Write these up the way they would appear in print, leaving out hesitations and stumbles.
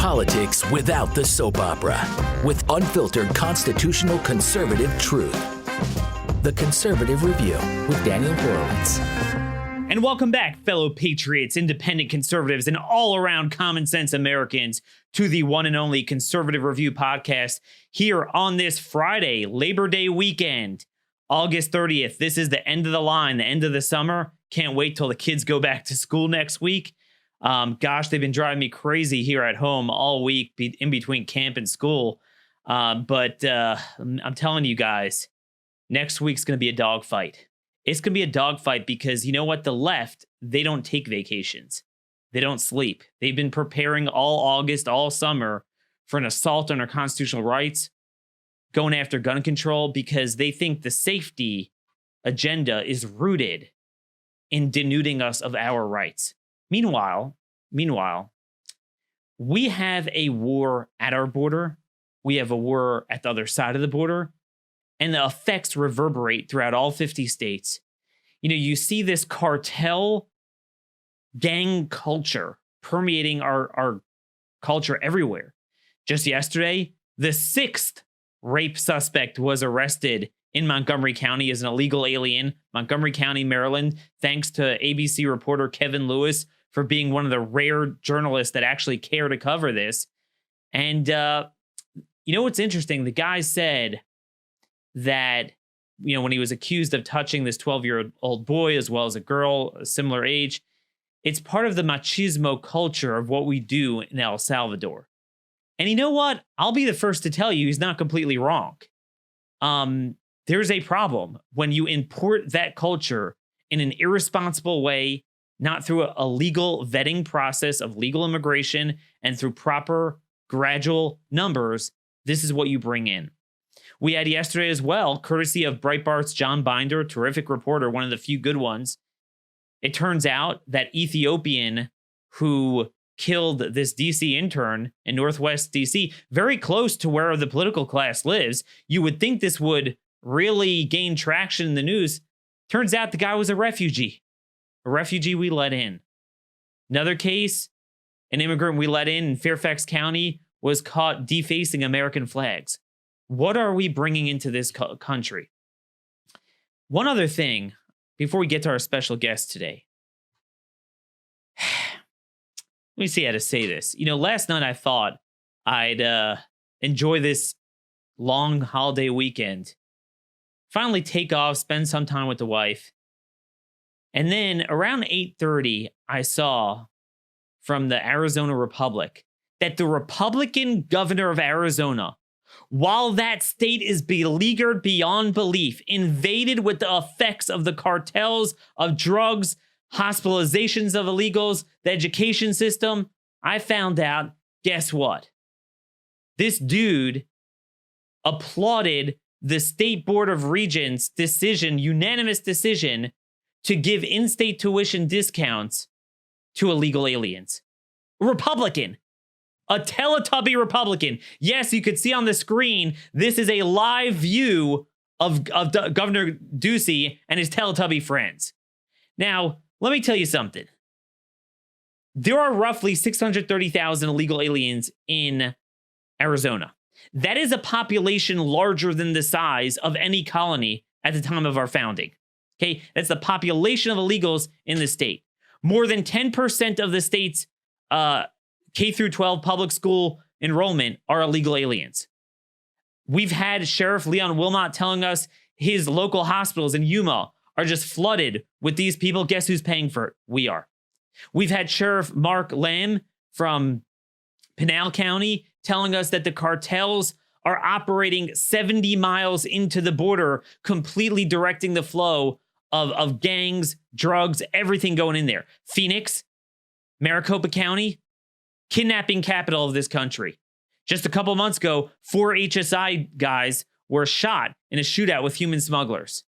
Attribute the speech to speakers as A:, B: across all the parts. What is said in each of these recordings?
A: Politics without the soap opera, with unfiltered constitutional conservative truth. The Conservative Review with Daniel Horowitz.
B: And welcome back, fellow patriots, independent conservatives, and all-around common-sense Americans to the one and only Conservative Review podcast here on this Friday, Labor Day weekend, August 30th. This is the end of the line, the end of the summer. Can't wait till the kids go back to school next week. Gosh, they've been driving me crazy here at home all week in between camp and school. But I'm telling you guys, next week's going to be a dogfight. It's going to be a dogfight because you know what? The left, they don't take vacations. They don't sleep. They've been preparing all August, all summer for an assault on our constitutional rights, going after gun control because they think the safety agenda is rooted in denuding us of our rights. Meanwhile, we have a war at our border. We have a war at the other side of the border, and the effects reverberate throughout all 50 states. You know, you see this cartel gang culture permeating our culture everywhere. Just yesterday, the 6th rape suspect was arrested in Montgomery County as an illegal alien, Montgomery County, Maryland, thanks to ABC reporter Kevin Lewis for being one of the rare journalists that actually care to cover this. And you know what's interesting? The guy said that, you know, when he was accused of touching this 12-year-old boy as well as a girl a similar age, it's part of the machismo culture of what we do in El Salvador. And you know what? I'll be the first to tell you he's not completely wrong. There's a problem when you import that culture in an irresponsible way, not through a legal vetting process of legal immigration and through proper gradual numbers. This is what you bring in. We had yesterday as well, courtesy of Breitbart's John Binder, terrific reporter, one of the few good ones. It turns out that Ethiopian who killed this DC intern in Northwest DC, very close to where the political class lives, you would think this would really gain traction in the news. Turns out the guy was a refugee we let in. Another case, an immigrant we let in Fairfax County was caught defacing American flags. What are we bringing into this country? One other thing before we get to our special guest today. Let me see how to say this. You know, last night I thought I'd enjoy this long holiday weekend, finally take off, spend some time with the wife. And then around 8:30, I saw from the Arizona Republic that the Republican governor of Arizona, while that state is beleaguered beyond belief, invaded with the effects of the cartels of drugs, hospitalizations of illegals, the education system, I found out, guess what? This dude applauded the State Board of Regents' decision, unanimous decision, to give in-state tuition discounts to illegal aliens. Republican. A Teletubby Republican. Yes, you could see on the screen, this is a live view of Governor Ducey and his Teletubby friends. Now, let me tell you something. There are roughly 630,000 illegal aliens in Arizona. That is a population larger than the size of any colony at the time of our founding. Okay, that's the population of illegals in the state. More than 10% of the state's K through 12 public school enrollment are illegal aliens. We've had Sheriff Leon Wilmot telling us his local hospitals in Yuma are just flooded with these people. Guess who's paying for it? We are. We've had Sheriff Mark Lamb from Pinal County telling us that the cartels are operating 70 miles into the border, completely directing the flow of gangs, drugs, everything going in there. Phoenix, Maricopa County, kidnapping capital of this country. Just a couple months ago, 4 HSI guys were shot in a shootout with human smugglers.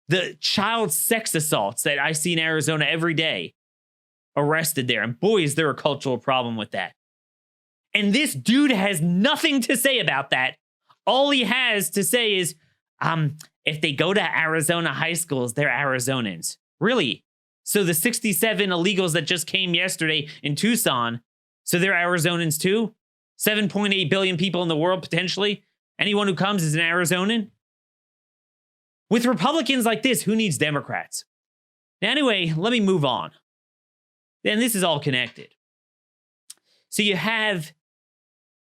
B: The child sex assaults that I see in Arizona every day, arrested there. And boy, is there a cultural problem with that. And this dude has nothing to say about that. All he has to say is, if they go to Arizona high schools, they're Arizonans. Really? So the 67 illegals that just came yesterday in Tucson, So they're Arizonans too? 7.8 billion people in the world, potentially. Anyone who comes is an Arizonan. With Republicans like this, who needs Democrats? Now, anyway, let me move on. And this is all connected. So you have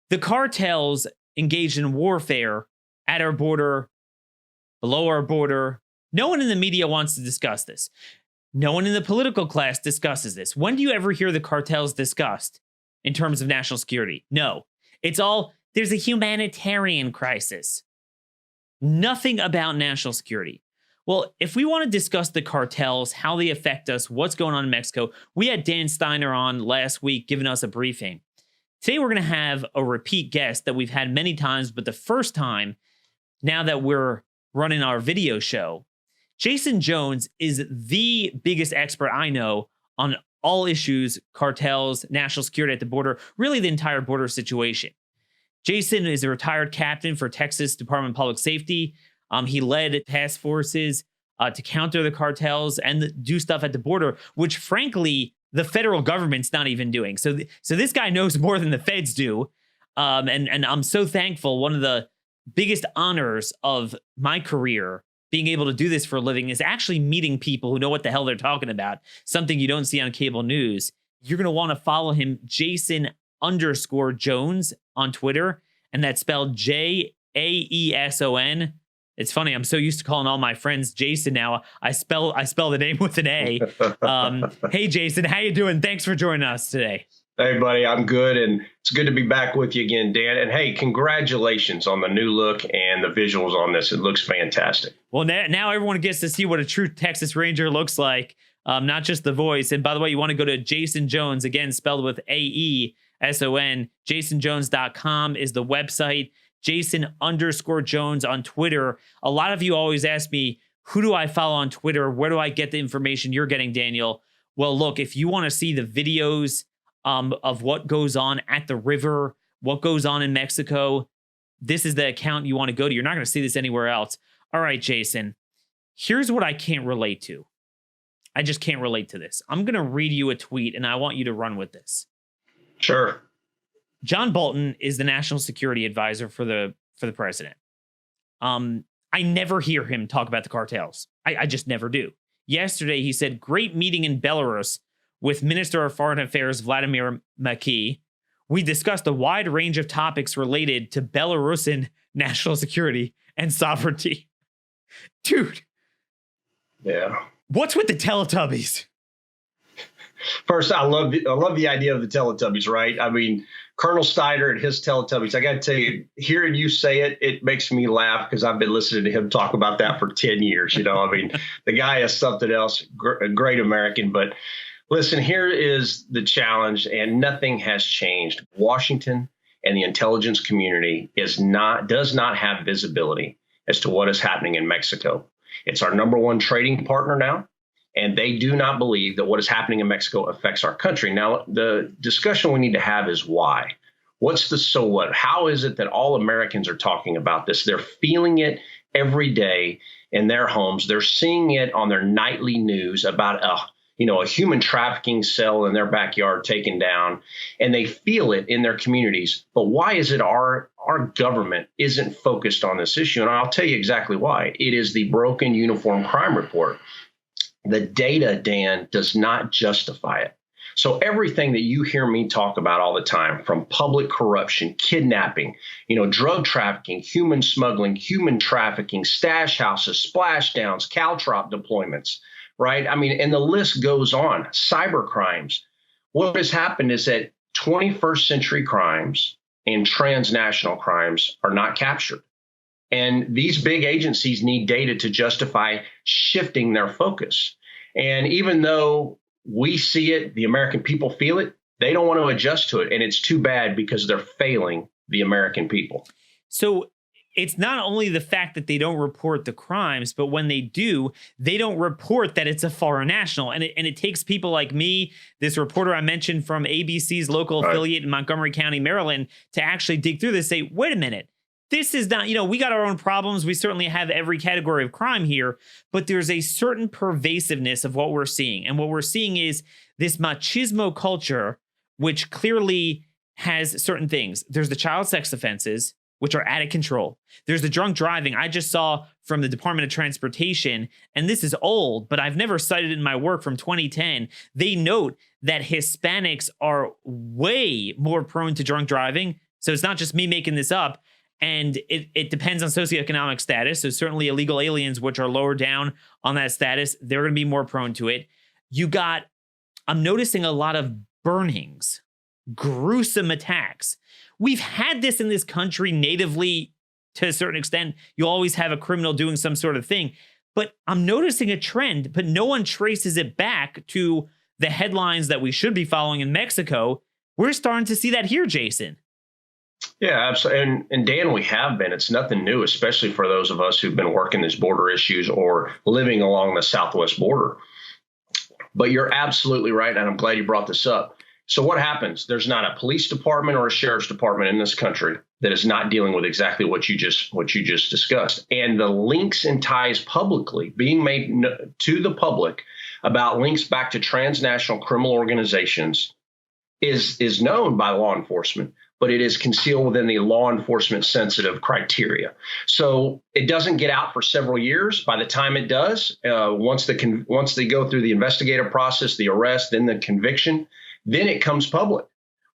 B: the cartels engaged in warfare at our border, below our border. No one in the media wants to discuss this. No one in the political class discusses this. When do you ever hear the cartels discussed in terms of national security? No. It's all, there's a humanitarian crisis. Nothing about national security. Well, if we want to discuss the cartels, how they affect us, what's going on in Mexico, we had Dan Steiner on last week giving us a briefing. Today, we're going to have a repeat guest that we've had many times, but the first time, now that we're running our video show, Jaeson Jones is the biggest expert I know on all issues, cartels, national security at the border, really the entire border situation. Jaeson is a retired captain for Texas Department of Public Safety. He led task forces to counter the cartels and do stuff at the border, which frankly, the federal government's not even doing. So this guy knows more than the feds do. And I'm so thankful. One of the biggest honors of my career, being able to do this for a living, is actually meeting people who know what the hell they're talking about. Something you don't see on cable news. You're going to want to follow him, Jaeson_Jones on Twitter. And that's spelled Jaeson. It's funny. I'm so used to calling all my friends Jason now. I spell the name with an A. Hey, Jason, how you doing? Thanks for joining us today.
C: Hey, buddy, I'm good. And it's good to be back with you again, Dan. And hey, congratulations on the new look and the visuals on this. It looks fantastic.
B: Well, now everyone gets to see what a true Texas Ranger looks like, not just the voice. And by the way, you want to go to Jaeson Jones, again, spelled with AESON. JaesonJones.com is the website. Jaeson_Jones on Twitter. A lot of you always ask me, who do I follow on Twitter? Where do I get the information you're getting, Daniel? Well, look, if you want to see the videos of what goes on at the river, what goes on in Mexico, this is the account you want to go to. You're not going to see this anywhere else. All right, Jason, here's what I can't relate to. I just can't relate to this. I'm going to read you a tweet, and I want you to run with this.
C: Sure.
B: John Bolton is the national security advisor for the president. I never hear him talk about the cartels. I just never do. Yesterday, he said, great meeting in Belarus with Minister of Foreign Affairs Vladimir Maki. We discussed a wide range of topics related to Belarusian national security and sovereignty. Dude.
C: Yeah.
B: What's with the Teletubbies?
C: First, I love the idea of the Teletubbies, right? I mean, Colonel Schneider and his Teletubbies, I got to tell you, hearing you say it, it makes me laugh because I've been listening to him talk about that for 10 years. You know, I mean, the guy is something else, a great American. But listen, here is the challenge, and nothing has changed. Washington and the intelligence community does not have visibility as to what is happening in Mexico. It's our number one trading partner now. And they do not believe that what is happening in Mexico affects our country. Now, the discussion we need to have is why. What's the so what? How is it that all Americans are talking about this? They're feeling it every day in their homes. They're seeing it on their nightly news about a human trafficking cell in their backyard taken down, and they feel it in their communities. But why is it our government isn't focused on this issue? And I'll tell you exactly why. It is the broken uniform crime report. The data, Dan, does not justify it. So everything that you hear me talk about all the time, from public corruption, kidnapping, drug trafficking, human smuggling, human trafficking, stash houses, splashdowns, caltrop deployments, right? I mean, and the list goes on. Cyber crimes. What has happened is that 21st century crimes and transnational crimes are not captured. And these big agencies need data to justify shifting their focus. And even though we see it, the American people feel it, they don't want to adjust to it. And it's too bad because they're failing the American people.
B: So it's not only the fact that they don't report the crimes, but when they do, they don't report that it's a foreign national. And it takes people like me, this reporter I mentioned from ABC's local affiliate in Montgomery County, Maryland, to actually dig through this, say, wait a minute. This is not, we got our own problems. We certainly have every category of crime here, but there's a certain pervasiveness of what we're seeing. And what we're seeing is this machismo culture which clearly has certain things. There's the child sex offenses, which are out of control. There's the drunk driving. I just saw from the Department of Transportation, and this is old, but I've never cited it in my work from 2010. They note that Hispanics are way more prone to drunk driving. So it's not just me making this up. And it depends on socioeconomic status. So certainly illegal aliens, which are lower down on that status, they're going to be more prone to it. I'm noticing a lot of burnings, gruesome attacks. We've had this in this country natively to a certain extent. You always have a criminal doing some sort of thing. But I'm noticing a trend, but no one traces it back to the headlines that we should be following in Mexico. We're starting to see that here, Jaeson.
C: Yeah, absolutely. And Dan, we have been. It's nothing new, especially for those of us who've been working these border issues or living along the southwest border. But you're absolutely right, and I'm glad you brought this up. So what happens? There's not a police department or a sheriff's department in this country that is not dealing with exactly what you just discussed. And the links and ties publicly being made to the public about links back to transnational criminal organizations is known by law enforcement, but it is concealed within the law enforcement sensitive criteria. So it doesn't get out for several years. By the time it does, once they go through the investigative process, the arrest, then the conviction, then it comes public.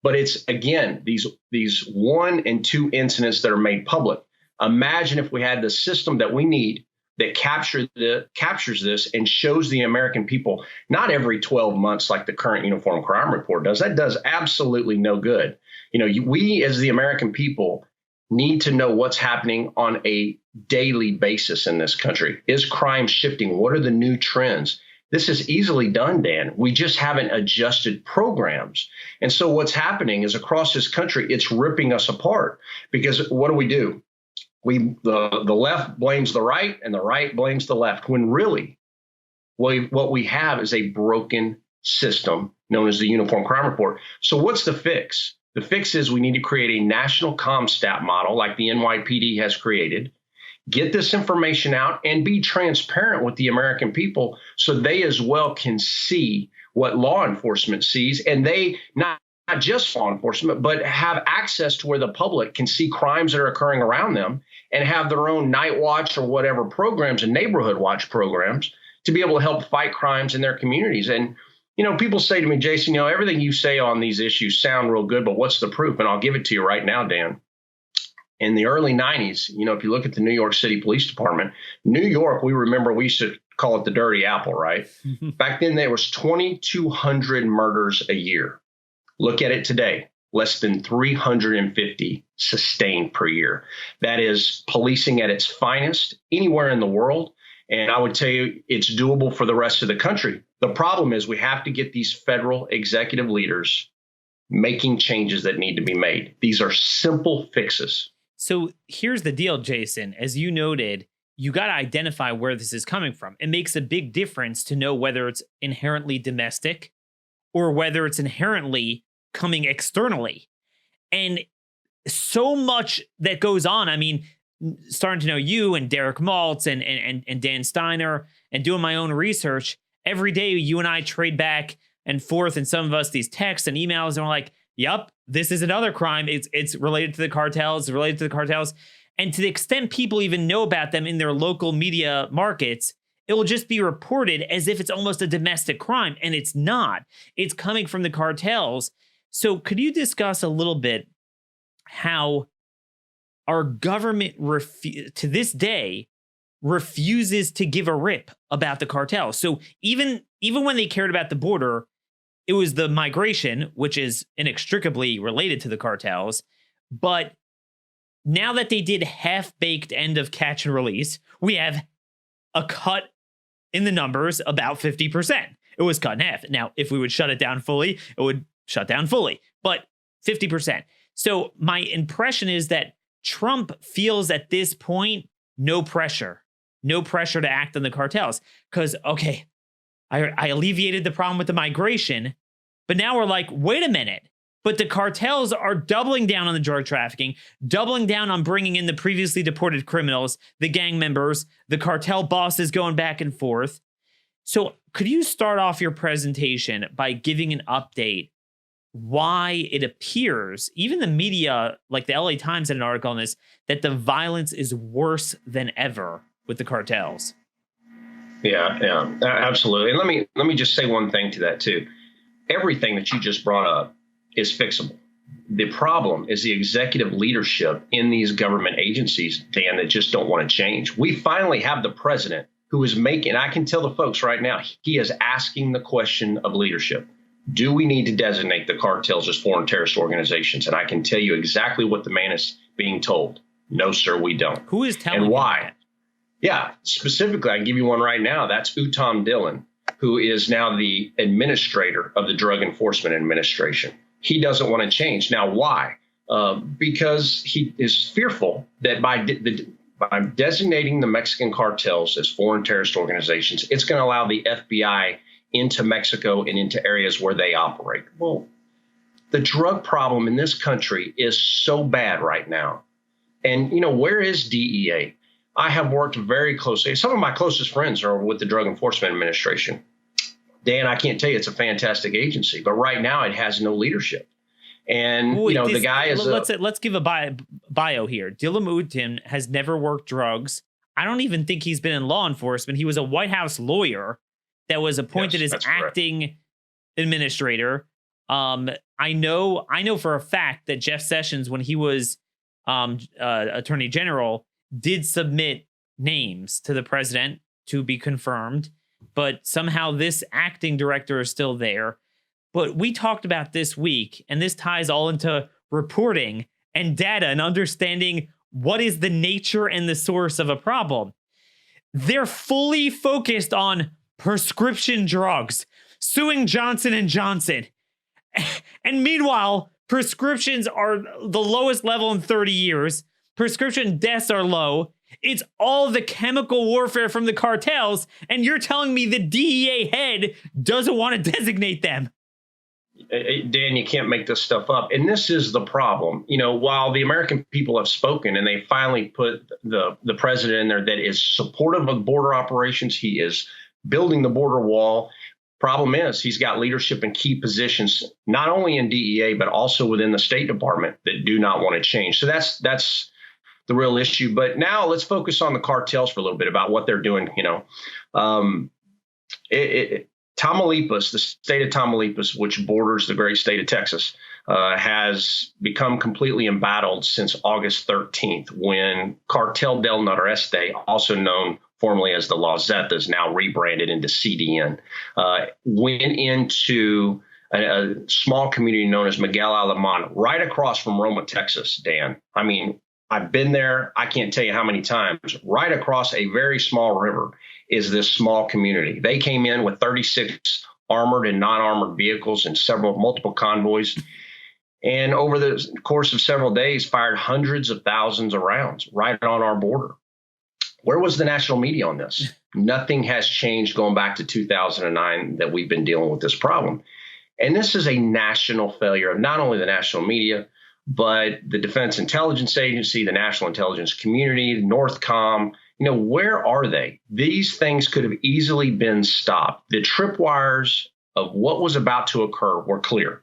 C: But it's, again, these 1 and 2 incidents that are made public. Imagine if we had the system that we need that captures this and shows the American people, not every 12 months like the current Uniform Crime Report does. That does absolutely no good. We as the American people need to know what's happening on a daily basis in this country. Is crime shifting? What are the new trends? This is easily done, Dan. We just haven't adjusted programs. And so what's happening is across this country, it's ripping us apart. Because what do? The left blames the right and the right blames the left, when really what we have is a broken system known as the Uniform Crime Report. So what's the fix? The fix is we need to create a national CompStat model like the NYPD has created, get this information out and be transparent with the American people so they as well can see what law enforcement sees, and they not just law enforcement, but have access to where the public can see crimes that are occurring around them and have their own night watch or whatever programs and neighborhood watch programs to be able to help fight crimes in their communities. And, people say to me, Jaeson, everything you say on these issues sound real good, but what's the proof? And I'll give it to you right now, Dan. In the early 90s, if you look at the New York City Police Department, New York, we used to call it the dirty apple, right? Back then, there was 2,200 murders a year. Look at it today, less than 350 sustained per year. That is policing at its finest anywhere in the world. And I would tell you it's doable for the rest of the country. The problem is we have to get these federal executive leaders making changes that need to be made. These are simple fixes.
B: So here's the deal, Jaeson. As you noted, you got to identify where this is coming from. It makes a big difference to know whether it's inherently domestic or whether it's inherently coming externally. And so much that goes on. I mean, starting to know you and Derek Maltz and Dan Steiner and doing my own research, every day you and I trade back and forth, and some of us these texts and emails, and we're like, yep, this is another crime. It's related to the cartels, And to the extent people even know about them in their local media markets, it will just be reported as if it's almost a domestic crime. And it's not. It's coming from the cartels. So could you discuss a little bit how our government to this day refuses to give a rip about the cartels? So even when they cared about the border, it was the migration, which is inextricably related to the cartels. But now that they did half-baked end of catch and release, we have a cut in the numbers about 50%. It was cut in half. Now, if we would shut it down fully, it would shut down fully, but 50%. So my impression is that Trump feels at this point no pressure to act on the cartels. Because, okay, I alleviated the problem with the migration, but now we're like, wait a minute. But the cartels are doubling down on the drug trafficking, doubling down on bringing in the previously deported criminals, the gang members, the cartel bosses going back and forth. So could you start off your presentation by giving an update why it appears, even the media, like the LA Times had an article on this, that the violence is worse than ever with the cartels.
C: Yeah, absolutely. And let me just say one thing to that too. Everything that you just brought up is fixable. The problem is the executive leadership in these government agencies, Dan, that just don't want to change. We finally have the president who is making, I can tell the folks right now, he is asking the question of leadership. Do we need to designate the cartels as foreign terrorist organizations? And I can tell you exactly what the man is being told. No, sir, we don't.
B: Who is telling
C: and
B: you
C: why?
B: that?
C: Yeah, specifically, I can give you one right now. That's Utam Dillon, who is now the administrator of the Drug Enforcement Administration. He doesn't want to change. Now, why? Because he is fearful that by designating the Mexican cartels as foreign terrorist organizations, it's going to allow the FBI into Mexico and into areas where they operate. Well, the drug problem in this country is so bad right now. And, where is DEA? I have worked very closely. Some of my closest friends are with the Drug Enforcement Administration. Dan, I can't tell you it's a fantastic agency, but right now it has no leadership. And, the guy is...
B: Let's give a bio here. Dillon Utam has never worked drugs. I don't even think he's been in law enforcement. He was a White House lawyer that was appointed as acting administrator. I know for a fact that Jeff Sessions, when he was Attorney General, did submit names to the president to be confirmed, but somehow this acting director is still there. But we talked about this week, and this ties all into reporting and data and understanding what is the nature and the source of a problem. They're fully focused on prescription drugs, suing Johnson & Johnson. And meanwhile, prescriptions are the lowest level in 30 years. Prescription deaths are low. It's all the chemical warfare from the cartels. And you're telling me the DEA head doesn't want to designate them.
C: Dan, you can't make this stuff up. And this is the problem. While the American people have spoken and they finally put the president in there that is supportive of border operations, he is building the border wall. Problem is, he's got leadership in key positions, not only in DEA, but also within the State Department that do not want to change. So that's the real issue. But now let's focus on the cartels for a little bit about what they're doing. Tamaulipas, the state of Tamaulipas, which borders the great state of Texas, has become completely embattled since August 13th, when Cartel del Noreste, also known formerly as the La Zetas, now rebranded into CDN, went into a small community known as Miguel Alemán, right across from Roma, Texas, Dan. I mean, I've been there. I can't tell you how many times. Right across a very small river is this small community. They came in with 36 armored and non-armored vehicles and multiple convoys. And over the course of several days, fired hundreds of thousands of rounds right on our border. Where was the national media on this? Nothing has changed going back to 2009 that we've been dealing with this problem. And this is a national failure of not only the national media, but the Defense Intelligence Agency, the National Intelligence Community, Northcom. Where are they? These things could have easily been stopped. The tripwires of what was about to occur were clear.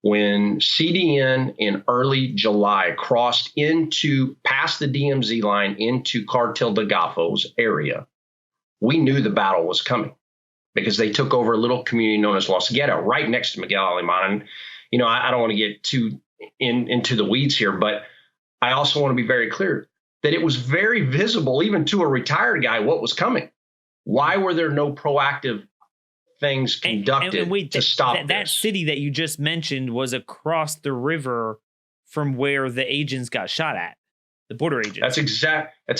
C: When CDN in early July crossed past the DMZ line into Cartel de Golfo's area, we knew the battle was coming because they took over a little community known as Los Guerra, right next to Miguel Alemán. And, I don't want to get too into the weeds here, but I also want to be very clear that it was very visible, even to a retired guy, what was coming. Why were there no proactive things conducted to stop this?
B: That city that you just mentioned was across the river from where the agents got shot at, the border agents. That's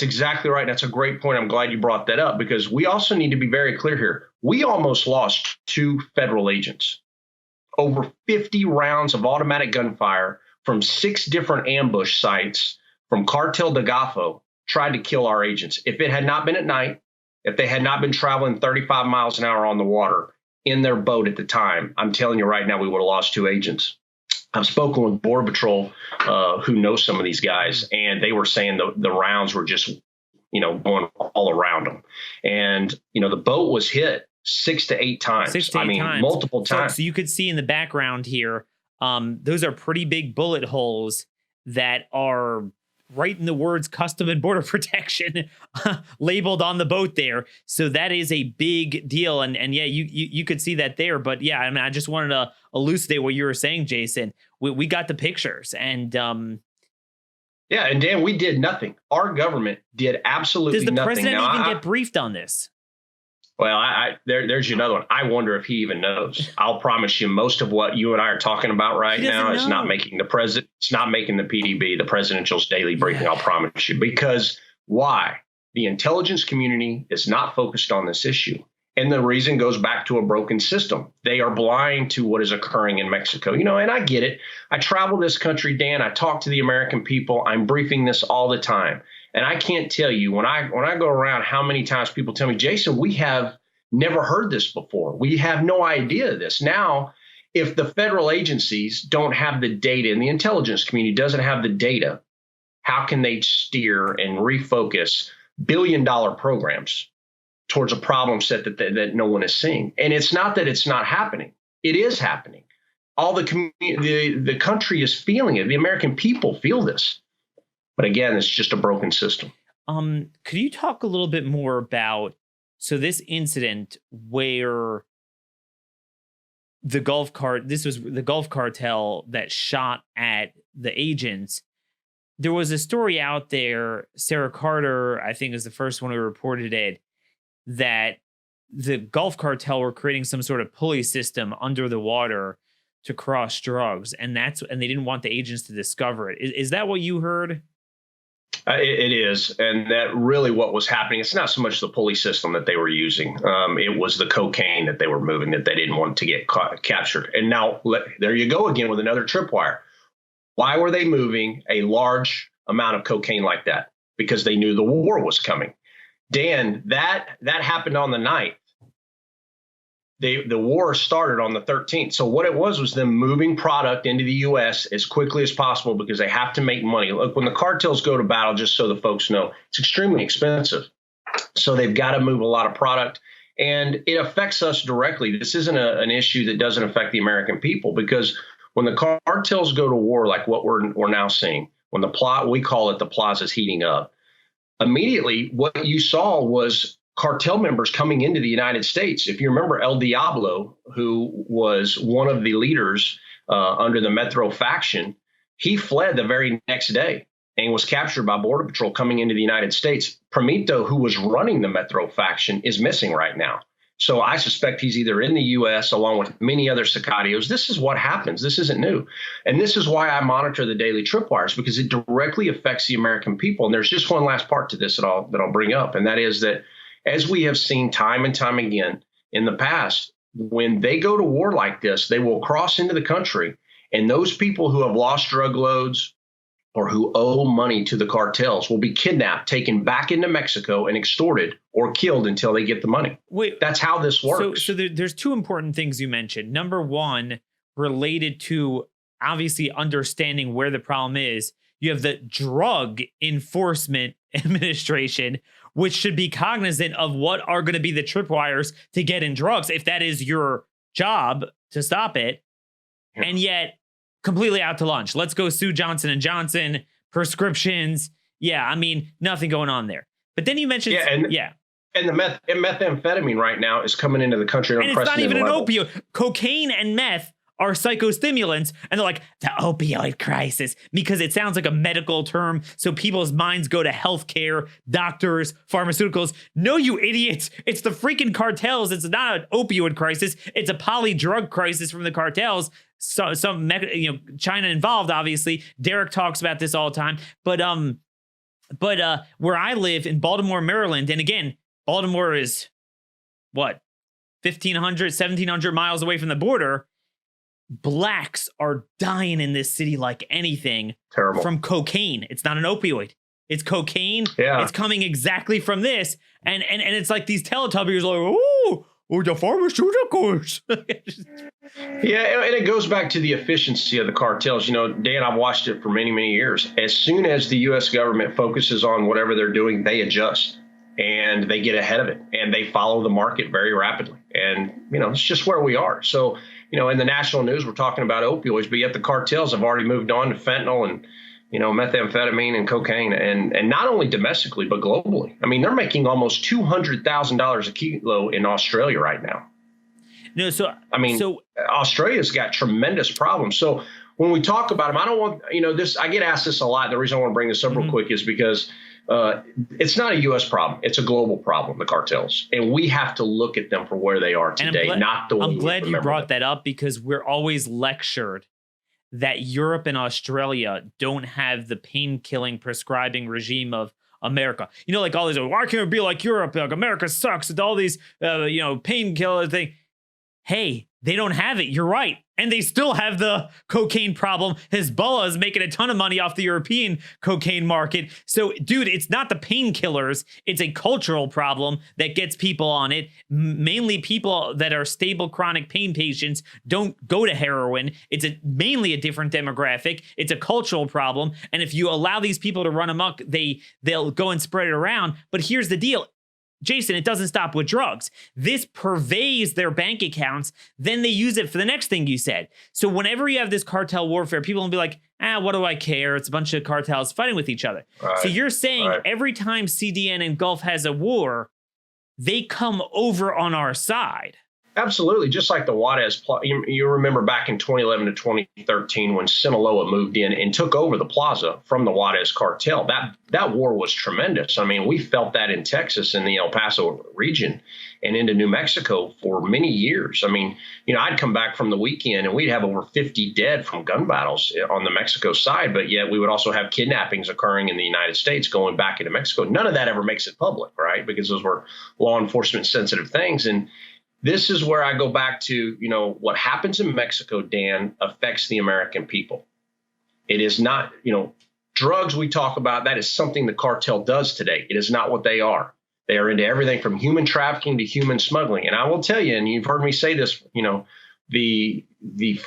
B: exactly right. That's a great point. I'm glad you brought that up, because we also need to be very clear here. We almost lost 2 federal agents. Over 50 rounds of automatic gunfire from 6 different ambush sites from Cartel de Golfo tried to kill our agents. If it had not been at night, if they had not been traveling 35 miles an hour on the water in their boat at the time, I'm telling you right now, we would have lost 2 agents. I've spoken with Border Patrol, who knows some of these guys, and they were saying the rounds were just, going all around them. And, the boat was hit 6 to 8 times. Multiple times. So you could see in the background here those are pretty big bullet holes that are right in the words custom and border protection labeled on the boat there. So that is a big deal. And yeah, you could see that there. But yeah, I mean, I just wanted to elucidate what you were saying, Jason. We got the pictures and
C: yeah, and Dan, we did nothing. Our government did absolutely nothing.
B: Does the president even get briefed on this?
C: Well, there's another one. I wonder if he even knows. I'll promise you, most of what you and I are talking about right now is not making the president. It's not making the PDB, the presidential's daily briefing. I'll promise you. Because why? The intelligence community is not focused on this issue. And the reason goes back to a broken system. They are blind to what is occurring in Mexico. And I get it. I travel this country, Dan. I talk to the American people. I'm briefing this all the time. And I can't tell you when I go around how many times people tell me, Jason, we have never heard this before. We have no idea of this. Now, if the federal agencies don't have the data and the intelligence community doesn't have the data, how can they steer and refocus billion-dollar programs towards a problem set that no one is seeing? And it's not that it's not happening. It is happening. All the country is feeling it. The American people feel this. But again, it's just a broken system.
B: Could you talk a little bit more about this incident where this was the Gulf Cartel that shot at the agents? There was a story out there, Sarah Carter, I think is the first one who reported it, that the Gulf Cartel were creating some sort of pulley system under the water to cross drugs, and they didn't want the agents to discover it. Is that what you heard?
C: It is. And that really what was happening. It's not so much the pulley system that they were using. It was the cocaine that they were moving that they didn't want to get captured. And now there you go again with another tripwire. Why were they moving a large amount of cocaine like that? Because they knew the war was coming. Dan, that happened on the 9th. The war started on the 13th. So what it was them moving product into the U.S. as quickly as possible because they have to make money. Look, when the cartels go to battle, just so the folks know, it's extremely expensive. So they've got to move a lot of product. And it affects us directly. This isn't an issue that doesn't affect the American people, because when the cartels go to war, like what we're now seeing, when we call it the plaza's heating up, immediately what you saw was cartel members coming into the United States. If you remember El Diablo, who was one of the leaders under the Metro faction, he fled the very next day and was captured by Border Patrol coming into the United States. Primito, who was running the Metro faction, is missing right now. So I suspect he's either in the U.S. along with many other sicarios. This is what happens. This isn't new. And this is why I monitor the daily tripwires, because it directly affects the American people. And there's just one last part to this that I'll bring up, and that is that as we have seen time and time again in the past, when they go to war like this, they will cross into the country, and those people who have lost drug loads or who owe money to the cartels will be kidnapped, taken back into Mexico, and extorted or killed until they get the money.
B: Wait,
C: that's how this works.
B: So there's two important things you mentioned. Number one, related to obviously understanding where the problem is, you have the Drug Enforcement Administration, which should be cognizant of what are going to be the tripwires to get in drugs, if that is your job to stop it. Yeah. And yet completely out to lunch. Let's go sue Johnson & Johnson, prescriptions. Yeah, I mean, nothing going on there. But then you mentioned,
C: And the methamphetamine right now is coming into the country.
B: And it's not even an opioid. Cocaine and meth are psychostimulants, and they're like, the opioid crisis, because it sounds like a medical term, so people's minds go to healthcare, doctors, pharmaceuticals. No, you idiots, it's the freaking cartels. It's not an opioid crisis, it's a poly drug crisis from the cartels. So China involved, obviously. Derek talks about this all the time, but where I live in Baltimore, Maryland, and again, Baltimore is what, 1,500, 1,700 miles away from the border. Blacks are dying in this city like anything.
C: Terrible. From
B: cocaine. It's not an opioid. It's cocaine.
C: Yeah.
B: It's coming exactly from this. And it's like these Teletubbies are like, oh, the pharmaceuticals.
C: Yeah, and it goes back to the efficiency of the cartels. Dan, I've watched it for many, many years. As soon as the U.S. government focuses on whatever they're doing, they adjust and they get ahead of it and they follow the market very rapidly. And, it's just where we are. So in the national news, we're talking about opioids, but yet the cartels have already moved on to fentanyl and, methamphetamine and cocaine, and not only domestically, but globally. I mean, they're making almost $200,000 a kilo in Australia right now.
B: No,
C: Australia's got tremendous problems. So when we talk about them, I don't want, this, I get asked this a lot. The reason I want to bring this up real quick is because it's not a U.S. problem. It's a global problem, the cartels. And we have to look at them for where they are today, not the way
B: I'm glad you brought that up, because we're always lectured that Europe and Australia don't have the pain-killing prescribing regime of America. Like all these, why can't it be like Europe? Like America sucks with all these, painkiller thing. Hey, they don't have it. You're right. And they still have the cocaine problem. Hezbollah is making a ton of money off the European cocaine market. So, dude, it's not the painkillers. It's a cultural problem that gets people on it. Mainly people that are stable chronic pain patients don't go to heroin. It's mainly a different demographic. It's a cultural problem. And if you allow these people to run amok, they'll go and spread it around. But here's the deal. Jason, it doesn't stop with drugs. This pervades their bank accounts. Then they use it for the next thing you said. So whenever you have this cartel warfare, people will be like, what do I care? It's a bunch of cartels fighting with each other. Right. So you're saying every time CDN and Gulf has a war, they come over on our side.
C: Absolutely. Just like the Juarez Plaza. You remember back in 2011 to 2013 when Sinaloa moved in and took over the plaza from the Juarez cartel. That war was tremendous. I mean, we felt that in Texas, in the El Paso region, and into New Mexico for many years. I mean, I'd come back from the weekend and we'd have over 50 dead from gun battles on the Mexico side, but yet we would also have kidnappings occurring in the United States going back into Mexico. None of that ever makes it public, right? Because those were law enforcement sensitive things. And this is where I go back to, what happens in Mexico, Dan, affects the American people. It is not, drugs we talk about, that is something the cartel does today. It is not what they are. They are into everything from human trafficking to human smuggling. And I will tell you, and you've heard me say this, the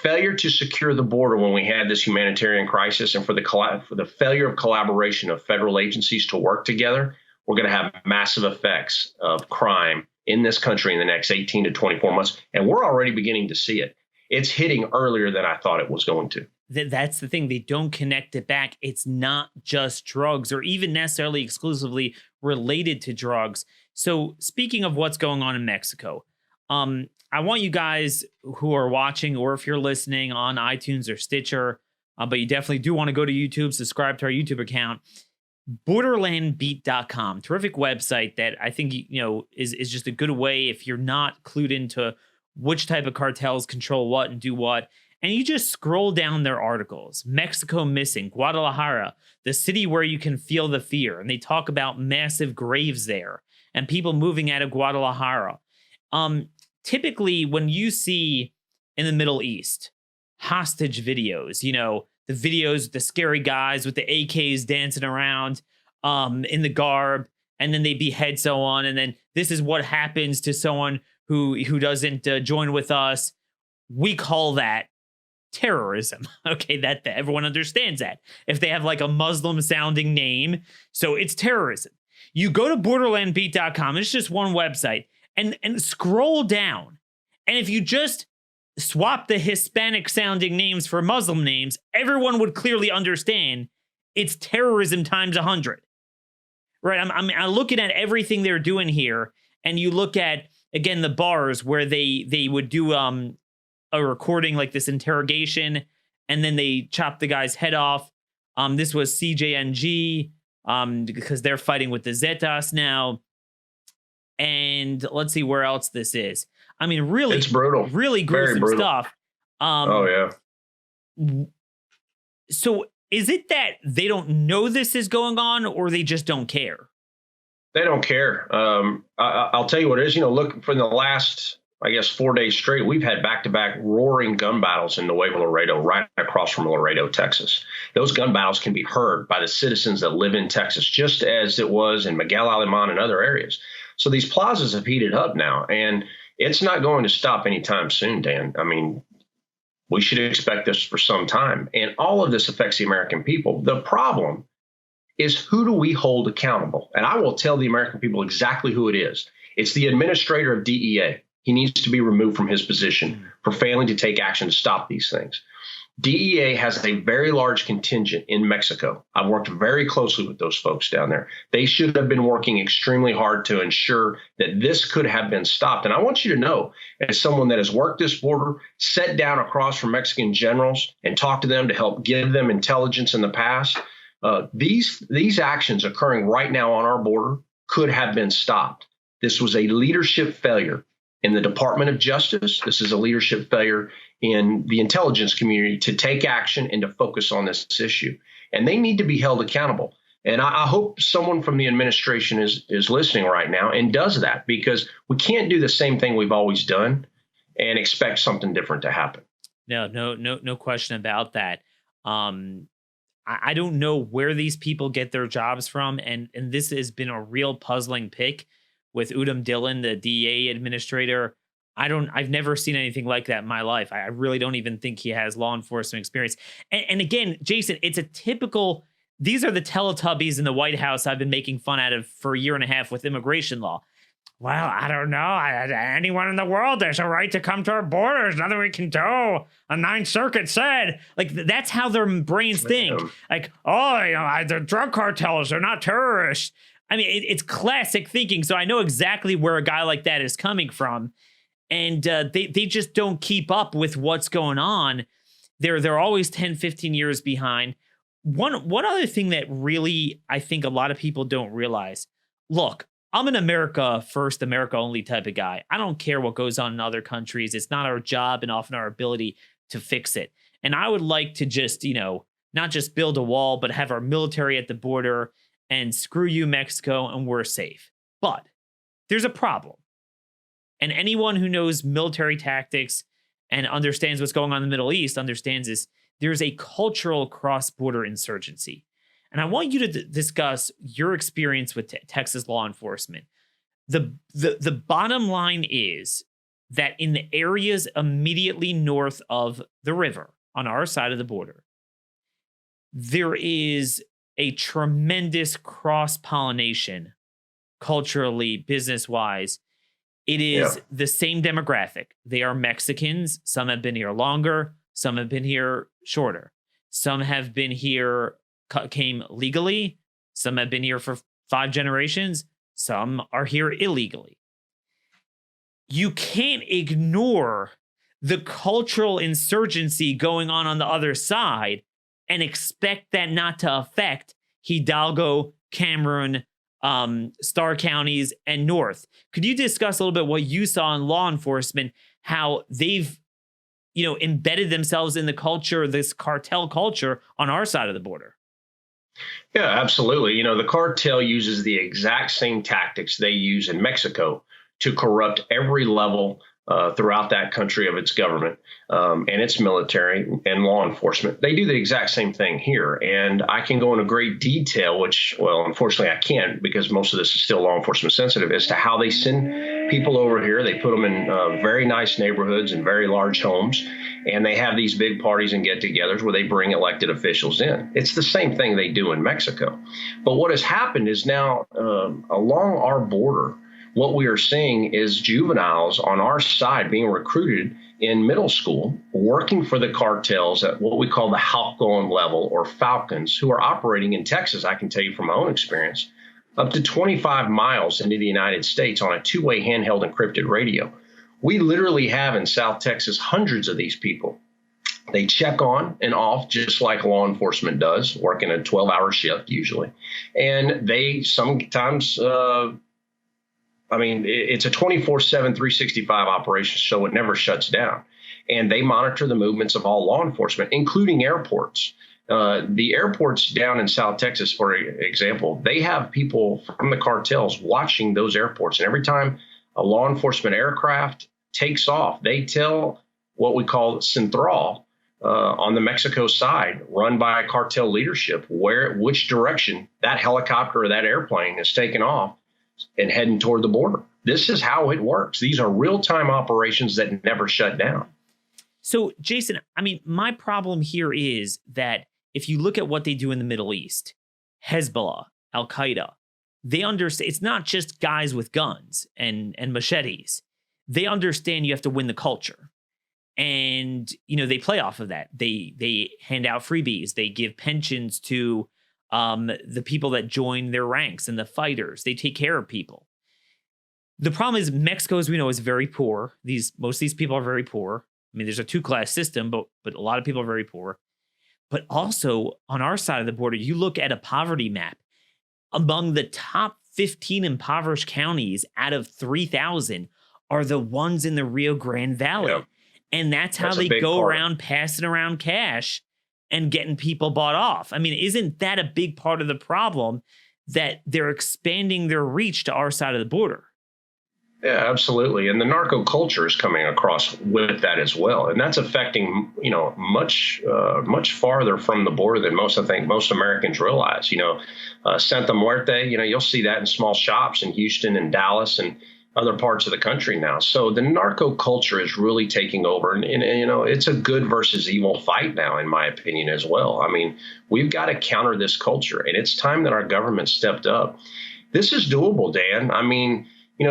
C: failure to secure the border when we had this humanitarian crisis, and for the failure of collaboration of federal agencies to work together, we're going to have massive effects of crime in this country in the next 18 to 24 months. And we're already beginning to see it. It's hitting earlier than I thought it was going to.
B: That's the thing. They don't connect it back. It's not just drugs or even necessarily exclusively related to drugs. So speaking of what's going on in Mexico, I want you guys who are watching, or if you're listening on iTunes or Stitcher, but you definitely do want to go to YouTube, subscribe to our YouTube account. Borderlandbeat.com, terrific website that I think is just a good way if you're not clued into which type of cartels control what and do what, and you just scroll down their articles. Mexico missing, Guadalajara, the city where you can feel the fear, and they talk about massive graves there and people moving out of Guadalajara. Typically, when you see in the Middle East hostage videos, the videos, the scary guys with the AKs dancing around in the garb, and then they behead someone. And then this is what happens to someone who doesn't join with us. We call that terrorism. Okay, that everyone understands that. If they have like a Muslim sounding name, so it's terrorism. You go to borderlandbeat.com, it's just one website, and scroll down. And if you just swap the Hispanic sounding names for Muslim names, everyone would clearly understand it's terrorism times 100. Right? I'm looking at everything they're doing here, and you look at, again, the bars where they would do a recording like this interrogation, and then they chop the guy's head off. This was CJNG, because they're fighting with the Zetas now. And let's see where else this is. I mean, really, it's brutal, really gruesome stuff.
C: Oh, yeah.
B: So is it that they don't know this is going on, or they just don't care?
C: They don't care. I'll tell you what it is. Look, for the last, 4 days straight, we've had back-to-back roaring gun battles in Nuevo Laredo, right across from Laredo, Texas. Those gun battles can be heard by the citizens that live in Texas, just as it was in Miguel Alemán and other areas. So these plazas have heated up now, and it's not going to stop anytime soon, Dan. I mean, we should expect this for some time. And all of this affects the American people. The problem is, who do we hold accountable? And I will tell the American people exactly who it is. It's the administrator of DEA. He needs to be removed from his position for failing to take action to stop these things. DEA has a very large contingent in Mexico. I've worked very closely with those folks down there. They should have been working extremely hard to ensure that this could have been stopped. And I want you to know, as someone that has worked this border, sat down across from Mexican generals and talked to them to help give them intelligence in the past, these actions occurring right now on our border could have been stopped. This was a leadership failure in the Department of Justice. This is a leadership failure in the intelligence community to take action and to focus on this issue. And they need to be held accountable. And I hope someone from the administration is listening right now and does that, because we can't do the same thing we've always done and expect something different to happen.
B: No question about that. I don't know where these people get their jobs from. And this has been a real puzzling pick with Udom Dillon, the DEA administrator. I've never seen anything like that in my life. I really don't even think he has law enforcement experience. And again, Jason, it's a typical, these are the Teletubbies in the White House I've been making fun out of for a year and a half with immigration law. Well, I don't know. Anyone in the world, there's a right to come to our borders. Nothing we can do. A Ninth Circuit said. Like, that's how their brains think. Like, the drug cartels are not terrorists. I mean, it's classic thinking. So I know exactly where a guy like that is coming from. And they just don't keep up with what's going on. They're always 10, 15 years behind. One other thing that really I think a lot of people don't realize, look, I'm an America first, America only type of guy. I don't care what goes on in other countries. It's not our job and often our ability to fix it. And I would like to just, not just build a wall, but have our military at the border and screw you, Mexico, and we're safe. But there's a problem. And anyone who knows military tactics and understands what's going on in the Middle East understands this. There's a cultural cross-border insurgency. And I want you to discuss your experience with Texas law enforcement. The bottom line is that in the areas immediately north of the river, on our side of the border, there is a tremendous cross-pollination culturally, business-wise. It is the same demographic. They are Mexicans. Some have been here longer. Some have been here shorter. Some have been here, came legally. Some have been here for 5 generations. Some are here illegally. You can't ignore the cultural insurgency going on the other side and expect that not to affect Hidalgo, Cameron, Star counties, and North. Could you discuss a little bit what you saw in law enforcement, how they've, embedded themselves in the culture, this cartel culture on our side of the border?
C: Yeah, absolutely. The cartel uses the exact same tactics they use in Mexico to corrupt every level throughout that country of its government and its military and law enforcement. They do the exact same thing here. And I can go into great detail, which, well, unfortunately I can't, because most of this is still law enforcement sensitive, as to how they send people over here. They put them in very nice neighborhoods and very large homes. And they have these big parties and get-togethers where they bring elected officials in. It's the same thing they do in Mexico. But what has happened is now along our border, what we are seeing is juveniles on our side being recruited in middle school, working for the cartels at what we call the Halcon level, or Falcons, who are operating in Texas, I can tell you from my own experience, up to 25 miles into the United States on a 2-way handheld encrypted radio. We literally have in South Texas hundreds of these people. They check on and off just like law enforcement does, working a 12-hour shift usually. And they sometimes it's a 24/7, 365 operation, so it never shuts down. And they monitor the movements of all law enforcement, including airports. The airports down in South Texas, for example, they have people from the cartels watching those airports. And every time a law enforcement aircraft takes off, they tell what we call Central on the Mexico side, run by cartel leadership, which direction that helicopter or that airplane is taking off and heading toward the border. This is how it works. These are real-time operations that never shut down.
B: So, Jason, my problem here is that if you look at what they do in the Middle East, Hezbollah, Al-Qaeda, they understand it's not just guys with guns and machetes. they understand you have to win the culture. And, they play off of that. They hand out freebies. They give pensions to the people that join their ranks and the fighters. They take care of people. The problem is Mexico, as we know, is very poor. Most of these people are very poor. I mean, there's a two-class system, but a lot of people are very poor. But also on our side of the border, you look at a poverty map. Among the top 15 impoverished counties out of 3,000 are the ones in the Rio Grande Valley. Yep. And that's how they go around passing around cash and getting people bought off. I mean, isn't that a big part of the problem, that they're expanding their reach to our side of the border?
C: Yeah, absolutely. And the narco culture is coming across with that as well. And that's affecting, much farther from the border than most Americans realize. Santa Muerte, you'll see that in small shops in Houston and Dallas and other parts of the country now. So the narco culture is really taking over. And it's a good versus evil fight now, in my opinion, as well. I mean, we've got to counter this culture, and it's time that our government stepped up. This is doable, Dan. I mean,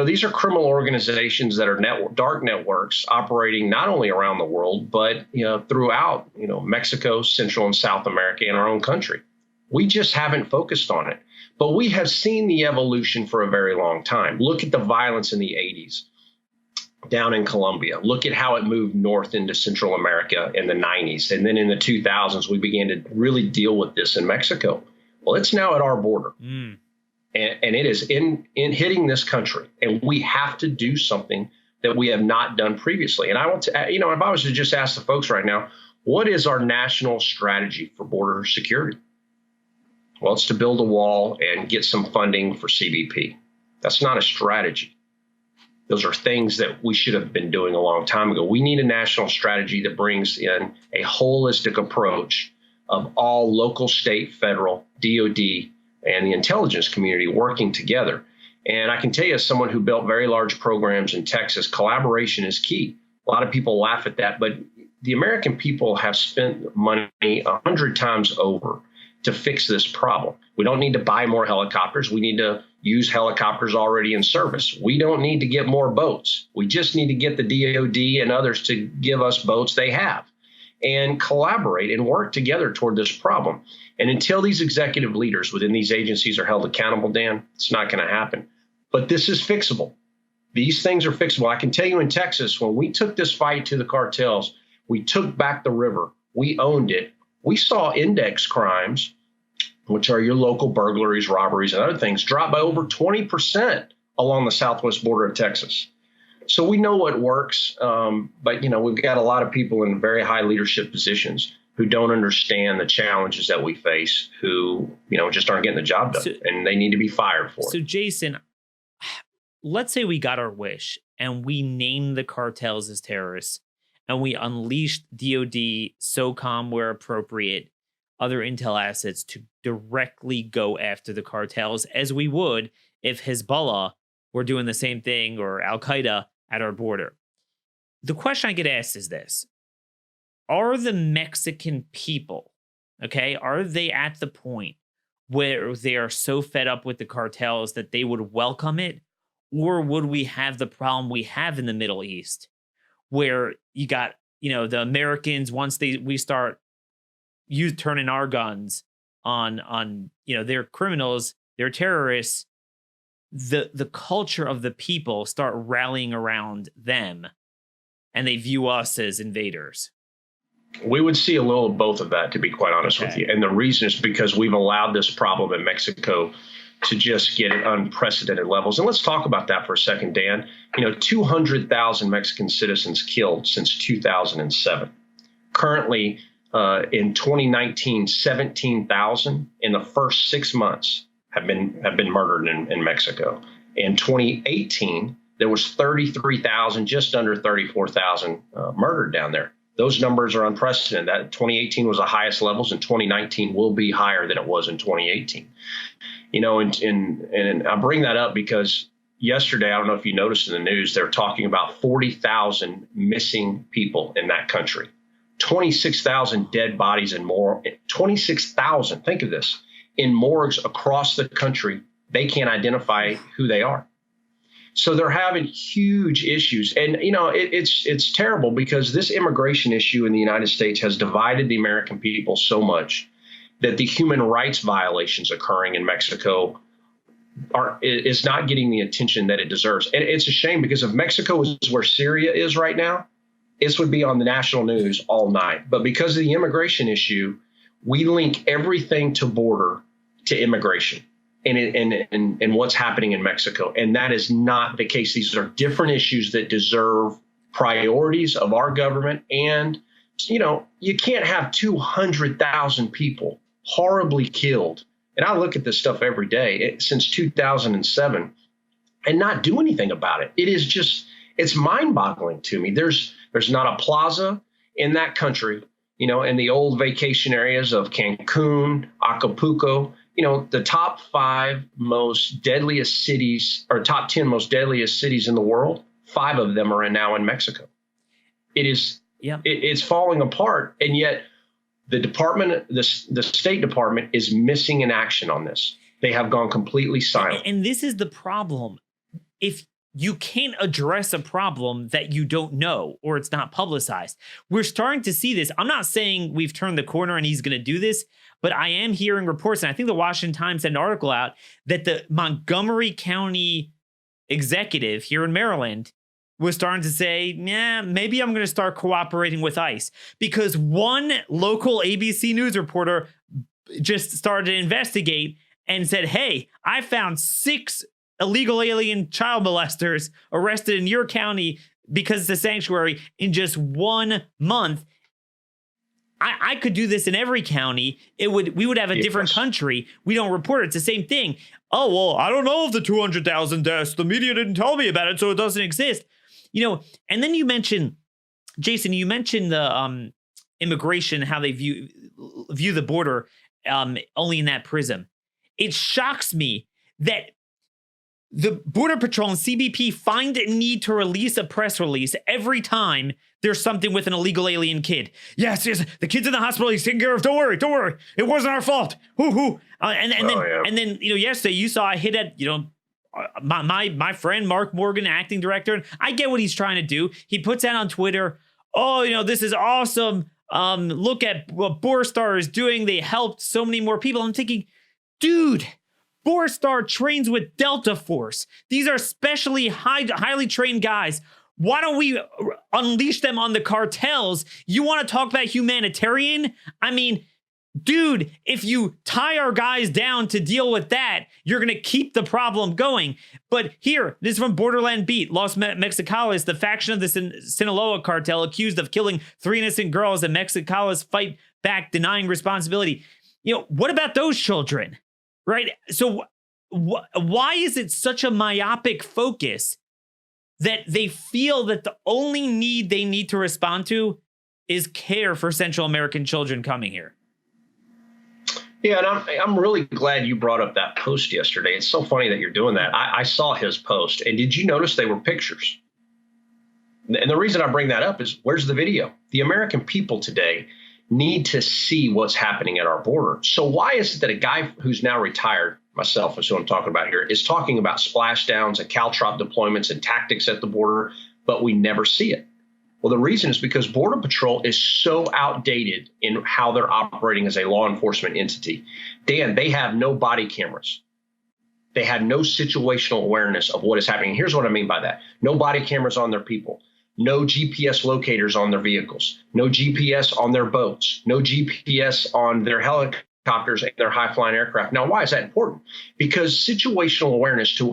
C: these are criminal organizations that are dark networks operating not only around the world, but throughout Mexico, Central and South America, and our own country. We just haven't focused on it. But we have seen the evolution for a very long time. Look at the violence in the 80s down in Colombia. Look at how it moved north into Central America in the 90s. And then in the 2000s, we began to really deal with this in Mexico. Well, it's now at our border. And it is in hitting this country. And we have to do something that we have not done previously. And I want to, if I was to just ask the folks right now, what is our national strategy for border security? Well, it's to build a wall and get some funding for CBP. That's not a strategy. Those are things that we should have been doing a long time ago. We need a national strategy that brings in a holistic approach of all local, state, federal, DOD, and the intelligence community working together. And I can tell you, as someone who built very large programs in Texas, collaboration is key. A lot of people laugh at that, but the American people have spent money 100 times over to fix this problem. We don't need to buy more helicopters. We need to use helicopters already in service. We don't need to get more boats. We just need to get the DOD and others to give us boats they have and collaborate and work together toward this problem. And until these executive leaders within these agencies are held accountable, Dan, it's not going to happen. But this is fixable. These things are fixable. I can tell you in Texas, when we took this fight to the cartels, we took back the river. We owned it. We saw index crimes, which are your local burglaries, robberies, and other things, drop by over 20% along the southwest border of Texas. So we know what works, but we've got a lot of people in very high leadership positions who don't understand the challenges that we face, who just aren't getting the job done, and they need to be fired for it.
B: So Jaeson, let's say we got our wish and we named the cartels as terrorists, and we unleashed DOD, SOCOM where appropriate, other intel assets to directly go after the cartels, as we would if Hezbollah were doing the same thing, or Al-Qaeda at our border. The question I get asked is this: are the Mexican people, are they at the point where they are so fed up with the cartels that they would welcome it? Or would we have the problem we have in the Middle East, where you got, the Americans, once we start turning our guns on they're criminals, they're terrorists, the culture of the people start rallying around them, and they view us as invaders?
C: We would see a little of both of that, to be quite honest with you. And the reason is because we've allowed this problem in Mexico to just get at unprecedented levels. And let's talk about that for a second, Dan. 200,000 Mexican citizens killed since 2007. Currently, in 2019, 17,000 in the first 6 months have been murdered in Mexico. In 2018, there was 33,000, just under 34,000 murdered down there. Those numbers are unprecedented. That 2018 was the highest levels, and 2019 will be higher than it was in 2018. And I bring that up because yesterday, I don't know if you noticed in the news, they're talking about 40,000 missing people in that country, 26,000 dead bodies and more, 26,000. Think of this, in morgues across the country. They can't identify who they are. So they're having huge issues. And, it's terrible because this immigration issue in the United States has divided the American people so much that the human rights violations occurring in Mexico is not getting the attention that it deserves. And it's a shame because if Mexico is where Syria is right now, this would be on the national news all night. But because of the immigration issue, we link everything to border to immigration and what's happening in Mexico. And that is not the case. These are different issues that deserve priorities of our government. And, you can't have 200,000 people horribly killed. And I look at this stuff every day since 2007 and not do anything about it. It is just, it's mind boggling to me. There's not a plaza in that country, in the old vacation areas of Cancun, Acapulco, the top 5 most deadliest cities or top 10 most deadliest cities in the world. 5 of them are now in Mexico. It's falling apart. And yet the State Department is missing in action on this. They have gone completely silent.
B: And this is the problem. If you can't address a problem that you don't know or it's not publicized. We're starting to see this. I'm not saying we've turned the corner and he's going to do this, but I am hearing reports, and I think the Washington Times had an article out that the Montgomery County executive here in Maryland was starting to say, maybe I'm going to start cooperating with ICE, because one local ABC News reporter just started to investigate and said, hey, I found 6 illegal alien child molesters arrested in your county because it's a sanctuary in just 1 month. I could do this in every county. We would have a different country. We don't report it. It's the same thing. Oh, well, I don't know if the 200,000 deaths, the media didn't tell me about it, so it doesn't exist. And then you mentioned, Jason, the immigration, how they view the border only in that prism. It shocks me that the Border Patrol and CBP find a need to release a press release every time there's something with an illegal alien kid. Yes, the kid's in the hospital. He's taken care of. Don't worry. It wasn't our fault. And then yesterday you saw a hit at my friend Mark Morgan, acting director. I get what he's trying to do. He puts out on Twitter, this is awesome. Look at what Borstar is doing. They helped so many more people. I'm thinking, dude, Borstar trains with Delta Force. These are specially highly trained guys. Why don't we unleash them on the cartels? You want to talk about humanitarian? I mean, dude, if you tie our guys down to deal with that, you're going to keep the problem going. But here, this is from Borderland Beat. Los Mexicanos, the faction of the Sinaloa cartel accused of killing 3 innocent girls, and Mexicanos fight back, denying responsibility. What about those children? Right? So why is it such a myopic focus that they feel that the only need they need to respond to is care for Central American children coming here?
C: Yeah, and I'm really glad you brought up that post yesterday. It's so funny that you're doing that. I saw his post, and did you notice they were pictures? And the reason I bring that up is, where's the video? The American people today need to see what's happening at our border. So why is it that a guy who's now retired, myself is who I'm talking about here, is talking about splashdowns and caltrop deployments and tactics at the border, but we never see it? Well, the reason is because Border Patrol is so outdated in how they're operating as a law enforcement entity. Dan, they have no body cameras. They have no situational awareness of what is happening. Here's what I mean by that. No body cameras on their people. No GPS locators on their vehicles. No GPS on their boats. No GPS on their helicopters and their high-flying aircraft. Now, why is that important? Because situational awareness to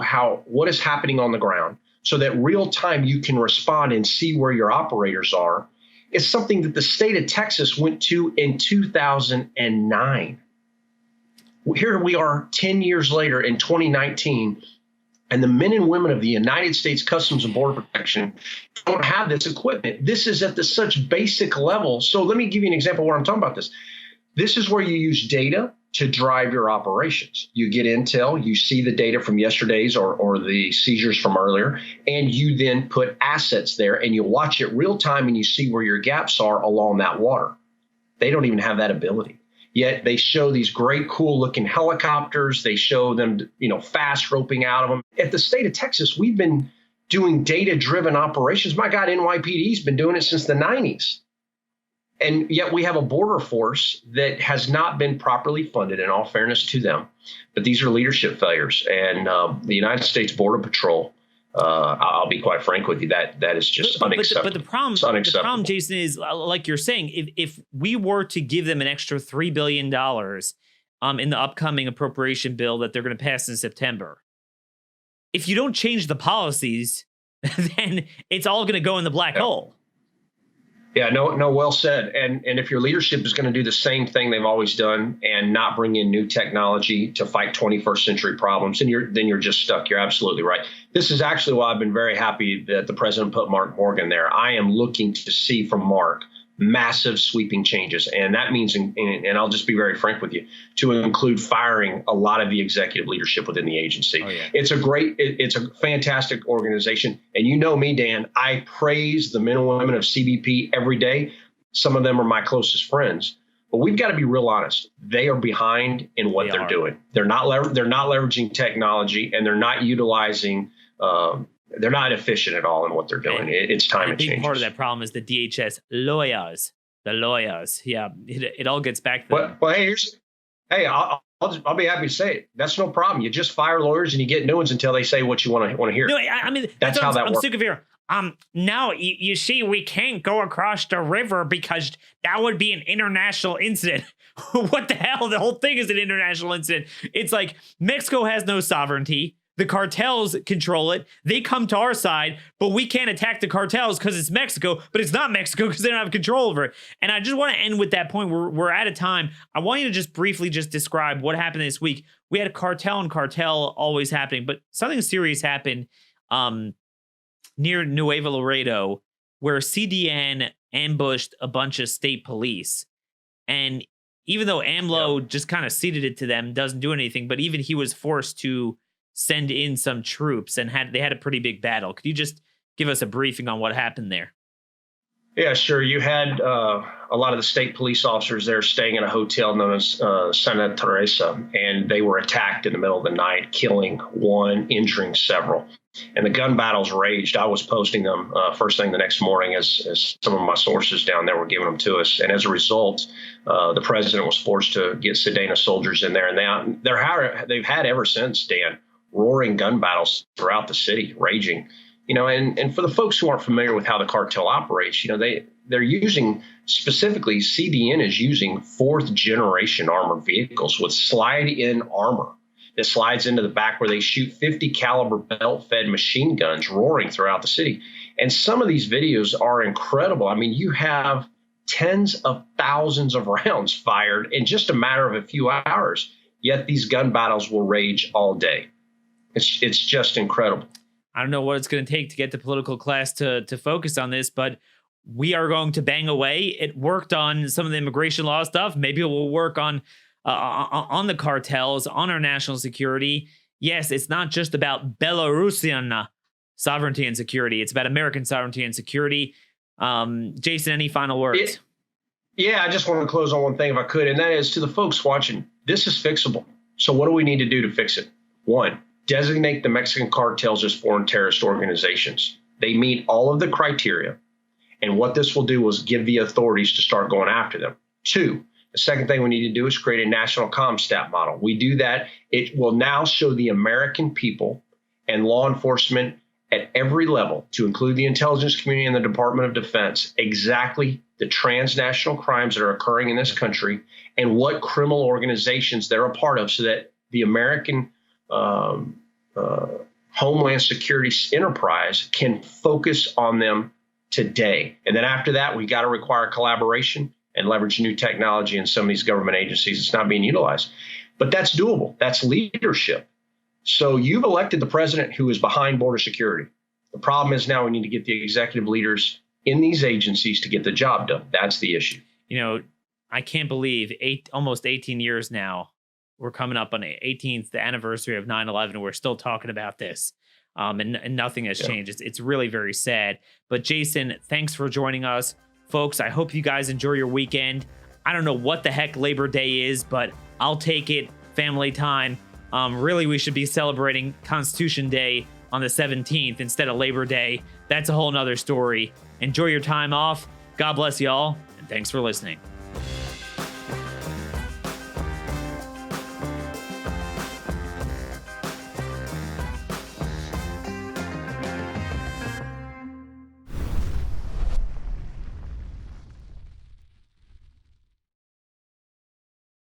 C: what is happening on the ground, so that real time you can respond and see where your operators are, is something that the state of Texas went to in 2009. Here we are 10 years later in 2019, and the men and women of the United States Customs and Border Protection don't have this equipment. This is at such basic level. So let me give you an example where I'm talking about this. This is where you use data to drive your operations. You get intel, you see the data from yesterday's or the seizures from earlier, and you then put assets there and you watch it real time and you see where your gaps are along that water. They don't even have that ability. Yet they show these great, cool looking helicopters. They show them, fast roping out of them. At the state of Texas, we've been doing data-driven operations. My God, NYPD's been doing it since the 90s. And yet we have a border force that has not been properly funded, in all fairness to them. But these are leadership failures. And the United States Border Patrol, I'll be quite frank with you, that is just unacceptable.
B: But the problem, Jaeson, is like you're saying, if we were to give them an extra $3 billion in the upcoming appropriation bill that they're going to pass in September, if you don't change the policies, then it's all going to go in the black hole.
C: Yeah, no, well said. And if your leadership is going to do the same thing they've always done and not bring in new technology to fight 21st century problems, then you're just stuck. You're absolutely right. This is actually why I've been very happy that the president put Mark Morgan there. I am looking to see from Mark massive sweeping changes. And that means, and I'll just be very frank with you, to include firing a lot of the executive leadership within the agency. Oh, yeah. It's a fantastic organization. And you know me, Dan, I praise the men and women of CBP every day. Some of them are my closest friends. But we've got to be real honest. They are behind in what they're doing. They're not leveraging technology, and they're not utilizing they're not efficient at all in what they're doing. It's time to change. A big
B: part of that problem is the DHS lawyers. The lawyers. Yeah, it all gets back to them.
C: Well, I'll be happy to say it. That's no problem. You just fire lawyers and you get new ones until they say what you want to hear.
B: No, I mean,
C: that's how that works.
B: I'm sick of here. Now, you see, we can't go across the river because that would be an international incident. What the hell? The whole thing is an international incident. It's like Mexico has no sovereignty. The cartels control it. They come to our side, but we can't attack the cartels because it's Mexico, but it's not Mexico because they don't have control over it. And I just want to end with that point. We're out of time. I want you to just briefly describe what happened this week. We had a cartel always happening, but something serious happened near Nuevo Laredo where CDN ambushed a bunch of state police. And even though AMLO just kind of ceded it to them, doesn't do anything, but even he was forced to send in some troops and they had a pretty big battle. Could you just give us a briefing on what happened there?
C: Yeah, sure. You had a lot of the state police officers there staying in a hotel known as Santa Teresa, and they were attacked in the middle of the night, killing one, injuring several. And the gun battles raged. I was posting them first thing the next morning as some of my sources down there were giving them to us. And as a result, the president was forced to get Sedena soldiers in there. And they've had ever since, Dan, roaring gun battles throughout the city, raging. And for the folks who aren't familiar with how the cartel operates, they're using, specifically CDN is using fourth generation armored vehicles with slide-in armor that slides into the back where they shoot 50 caliber belt-fed machine guns roaring throughout the city. And some of these videos are incredible. I mean, you have tens of thousands of rounds fired in just a matter of a few hours, yet these gun battles will rage all day. It's just incredible.
B: I don't know what it's going to take to get the political class to focus on this, but we are going to bang away. It worked on some of the immigration law stuff. Maybe it will work on the cartels, on our national security. Yes, it's not just about Belarusian sovereignty and security. It's about American sovereignty and security. Jaeson, any final words?
C: I just want to close on one thing if I could, and that is to the folks watching, this is fixable. So what do we need to do to fix it? One, designate the Mexican cartels as foreign terrorist organizations. They meet all of the criteria. And what this will do is give the authorities to start going after them. Two, the second thing we need to do is create a national CompStat model. We do that. It will now show the American people and law enforcement at every level, to include the intelligence community and the Department of Defense, exactly the transnational crimes that are occurring in this country and what criminal organizations they're a part of, so that the American Homeland Security enterprise can focus on them today. And then after that, we got to require collaboration and leverage new technology in some of these government agencies. It's not being utilized, but that's doable. That's leadership. So you've elected the president who is behind border security. The problem is now we need to get the executive leaders in these agencies to get the job done. That's the issue.
B: I can't believe almost 18 years now. We're coming up on the 18th anniversary of 9/11. We're still talking about this, and nothing has changed. It's really very sad. But Jaeson, thanks for joining us, folks. I hope you guys enjoy your weekend. I don't know what the heck Labor Day is, but I'll take it. Family time. Really, we should be celebrating Constitution Day on the 17th instead of Labor Day. That's a whole nother story. Enjoy your time off. God bless y'all, and thanks for listening.